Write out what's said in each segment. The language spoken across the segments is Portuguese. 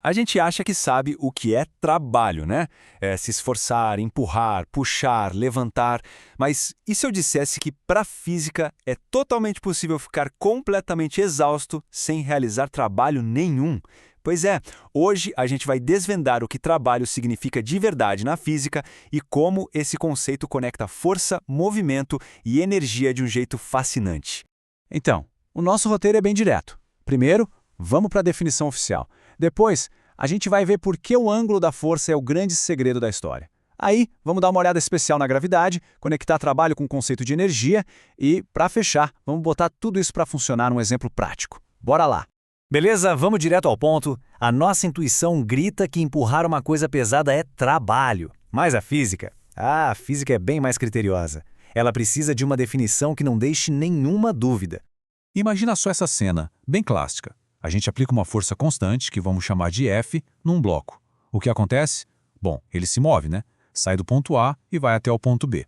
A gente acha que sabe o que é trabalho, né? É se esforçar, empurrar, puxar, levantar. Mas e se eu dissesse que, para a física, é totalmente possível ficar completamente exausto sem realizar trabalho nenhum? Pois é, hoje a gente vai desvendar o que trabalho significa de verdade na física e como esse conceito conecta força, movimento e energia de um jeito fascinante. Então, o nosso roteiro é bem direto. Primeiro, vamos para a definição oficial. Depois, a gente vai ver por que o ângulo da força é o grande segredo da história. Aí, vamos dar uma olhada especial na gravidade, conectar trabalho com o conceito de energia e, para fechar, vamos botar tudo isso para funcionar num exemplo prático. Bora lá! Beleza? Vamos direto ao ponto. A nossa intuição grita que empurrar uma coisa pesada é trabalho. Mas a física? A física é bem mais criteriosa. Ela precisa de uma definição que não deixe nenhuma dúvida. Imagina só essa cena, bem clássica. A gente aplica uma força constante, que vamos chamar de F, num bloco. O que acontece? Bom, ele se move, né? Sai do ponto A e vai até o ponto B.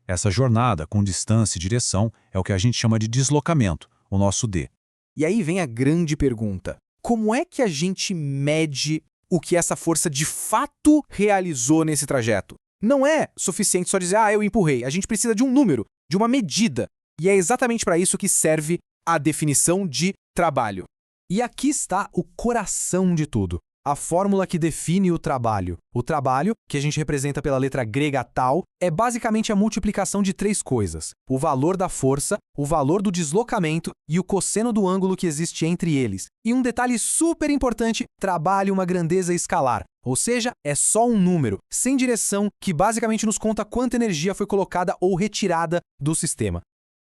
Essa jornada com distância e direção é o que a gente chama de deslocamento, o nosso D. E aí vem a grande pergunta. Como é que a gente mede o que essa força de fato realizou nesse trajeto? Não é suficiente só dizer, eu empurrei. A gente precisa de um número, de uma medida. E é exatamente para isso que serve a definição de trabalho. E aqui está o coração de tudo. A fórmula que define o trabalho. O trabalho, que a gente representa pela letra grega tal, é basicamente a multiplicação de três coisas: o valor da força, o valor do deslocamento e o cosseno do ângulo que existe entre eles. E um detalhe super importante, trabalho uma grandeza escalar. Ou seja, é só um número, sem direção, que basicamente nos conta quanta energia foi colocada ou retirada do sistema.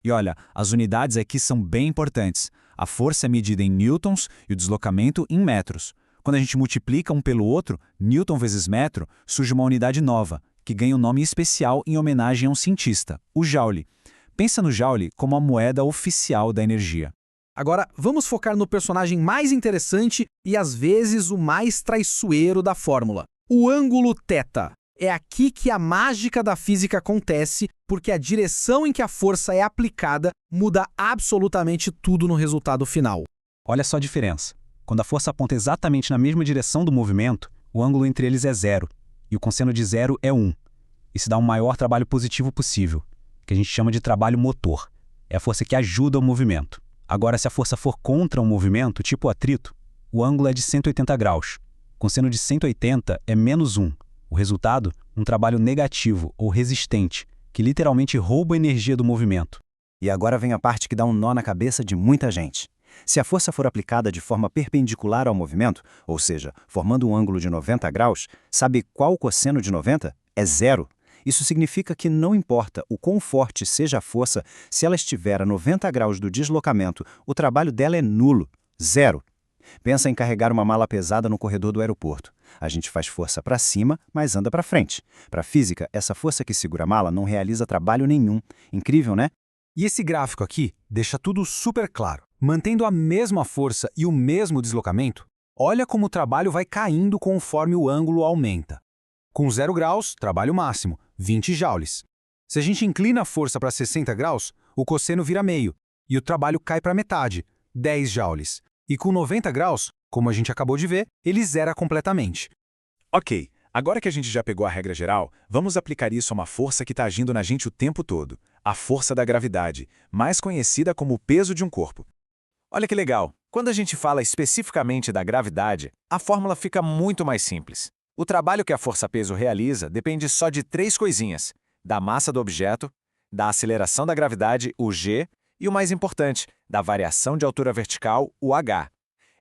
E olha, as unidades aqui são bem importantes. A força é medida em newtons e o deslocamento em metros. Quando a gente multiplica um pelo outro, newton vezes metro, surge uma unidade nova, que ganha um nome especial em homenagem a um cientista, o Joule. Pensa no Joule como a moeda oficial da energia. Agora, vamos focar no personagem mais interessante e, às vezes, o mais traiçoeiro da fórmula: o ângulo θ. É aqui que a mágica da física acontece, porque a direção em que a força é aplicada muda absolutamente tudo no resultado final. Olha só a diferença. Quando a força aponta exatamente na mesma direção do movimento, o ângulo entre eles é zero, e o cosseno de zero é 1. Isso dá um maior trabalho positivo possível, que a gente chama de trabalho motor. É a força que ajuda o movimento. Agora, se a força for contra um movimento, tipo o atrito, o ângulo é de 180 graus. O cosseno de 180 é menos 1. O resultado, um trabalho negativo ou resistente, que literalmente rouba a energia do movimento. E agora vem a parte que dá um nó na cabeça de muita gente. Se a força for aplicada de forma perpendicular ao movimento, ou seja, formando um ângulo de 90 graus, sabe qual o cosseno de 90? É zero. Isso significa que não importa o quão forte seja a força, se ela estiver a 90 graus do deslocamento, o trabalho dela é nulo, zero. Pensa em carregar uma mala pesada no corredor do aeroporto. A gente faz força para cima, mas anda para frente. Para a física, essa força que segura a mala não realiza trabalho nenhum. Incrível, né? E esse gráfico aqui deixa tudo super claro. Mantendo a mesma força e o mesmo deslocamento, olha como o trabalho vai caindo conforme o ângulo aumenta. Com 0 graus, trabalho máximo, 20 joules. Se a gente inclina a força para 60 graus, o cosseno vira meio, e o trabalho cai para metade, 10 joules. E com 90 graus, como a gente acabou de ver, ele zera completamente. Ok, agora que a gente já pegou a regra geral, vamos aplicar isso a uma força que está agindo na gente o tempo todo. A força da gravidade, mais conhecida como o peso de um corpo. Olha que legal, quando a gente fala especificamente da gravidade, a fórmula fica muito mais simples. O trabalho que a força-peso realiza depende só de três coisinhas: da massa do objeto, da aceleração da gravidade, o g, e o mais importante, da variação de altura vertical, o h.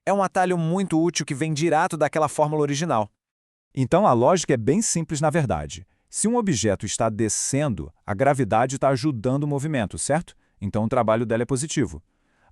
É um atalho muito útil que vem direto daquela fórmula original. Então a lógica é bem simples na verdade. Se um objeto está descendo, a gravidade está ajudando o movimento, certo? Então o trabalho dela é positivo.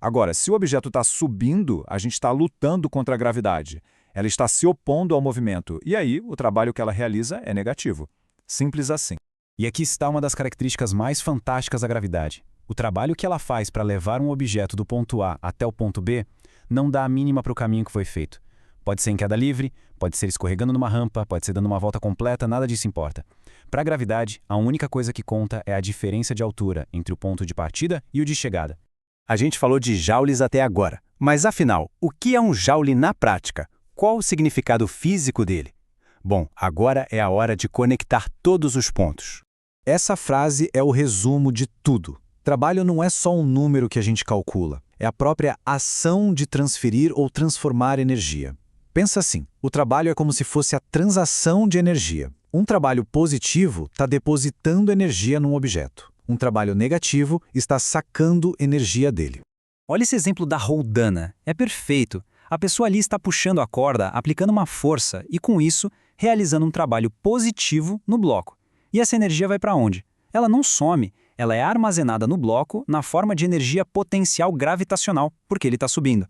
Agora, se o objeto está subindo, a gente está lutando contra a gravidade. Ela está se opondo ao movimento, e aí o trabalho que ela realiza é negativo. Simples assim. E aqui está uma das características mais fantásticas da gravidade. O trabalho que ela faz para levar um objeto do ponto A até o ponto B não dá a mínima para o caminho que foi feito. Pode ser em queda livre, pode ser escorregando numa rampa, pode ser dando uma volta completa, nada disso importa. Para a gravidade, a única coisa que conta é a diferença de altura entre o ponto de partida e o de chegada. A gente falou de joules até agora, mas afinal, o que é um joule na prática? qual o significado físico dele? Bom, agora é a hora de conectar todos os pontos. Essa frase é o resumo de tudo. Trabalho não é só um número que a gente calcula, é a própria ação de transferir ou transformar energia. Pensa assim, o trabalho é como se fosse a transação de energia. Um trabalho positivo está depositando energia num objeto. Um trabalho negativo está sacando energia dele. Olha esse exemplo da roldana. É perfeito. A pessoa ali está puxando a corda, aplicando uma força e, com isso, realizando um trabalho positivo no bloco. E essa energia vai para onde? Ela não some, ela é armazenada no bloco na forma de energia potencial gravitacional, porque ele está subindo.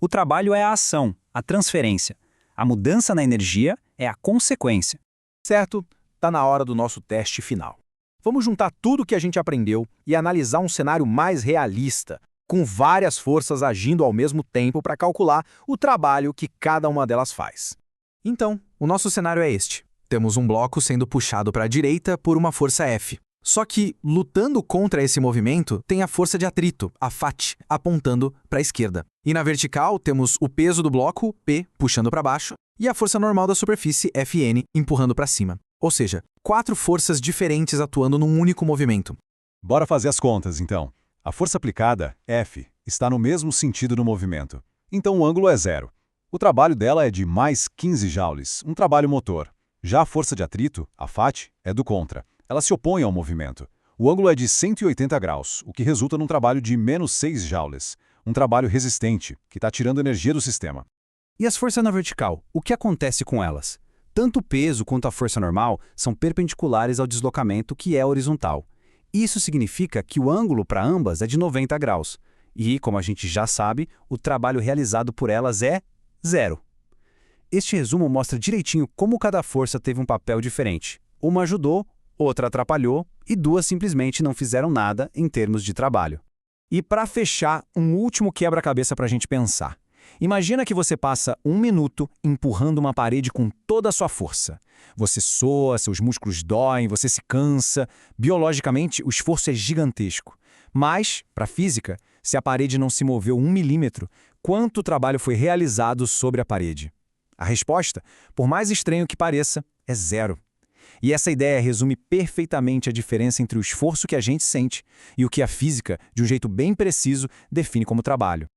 O trabalho é a ação, a transferência. A mudança na energia é a consequência. Certo, tá na hora do nosso teste final. Vamos juntar tudo o que a gente aprendeu e analisar um cenário mais realista, com várias forças agindo ao mesmo tempo para calcular o trabalho que cada uma delas faz. Então, o nosso cenário é este. Temos um bloco sendo puxado para a direita por uma força F. Só que, lutando contra esse movimento, tem a força de atrito, a FAT, apontando para a esquerda. E na vertical, temos o peso do bloco, P, puxando para baixo, e a força normal da superfície, Fn, empurrando para cima. Ou seja, 4 forças diferentes atuando num único movimento. Bora fazer as contas, então. A força aplicada, F, está no mesmo sentido do movimento. Então o ângulo é 0. O trabalho dela é de mais 15 joules, um trabalho motor. Já a força de atrito, a FAT, é do contra. Ela se opõe ao movimento. O ângulo é de 180 graus, o que resulta num trabalho de menos 6 joules. Um trabalho resistente, que está tirando energia do sistema. E as forças na vertical, o que acontece com elas? Tanto o peso quanto a força normal são perpendiculares ao deslocamento, que é horizontal. Isso significa que o ângulo para ambas é de 90 graus. E, como a gente já sabe, o trabalho realizado por elas é 0. Este resumo mostra direitinho como cada força teve um papel diferente. Uma ajudou, outra atrapalhou e 2 simplesmente não fizeram nada em termos de trabalho. E para fechar, um último quebra-cabeça para a gente pensar. Imagina que você passa 1 minuto empurrando uma parede com toda a sua força. Você soa, seus músculos doem, você se cansa. Biologicamente, o esforço é gigantesco. Mas, para a física, se a parede não se moveu 1 milímetro, quanto trabalho foi realizado sobre a parede? A resposta, por mais estranho que pareça, é 0. E essa ideia resume perfeitamente a diferença entre o esforço que a gente sente e o que a física, de um jeito bem preciso, define como trabalho.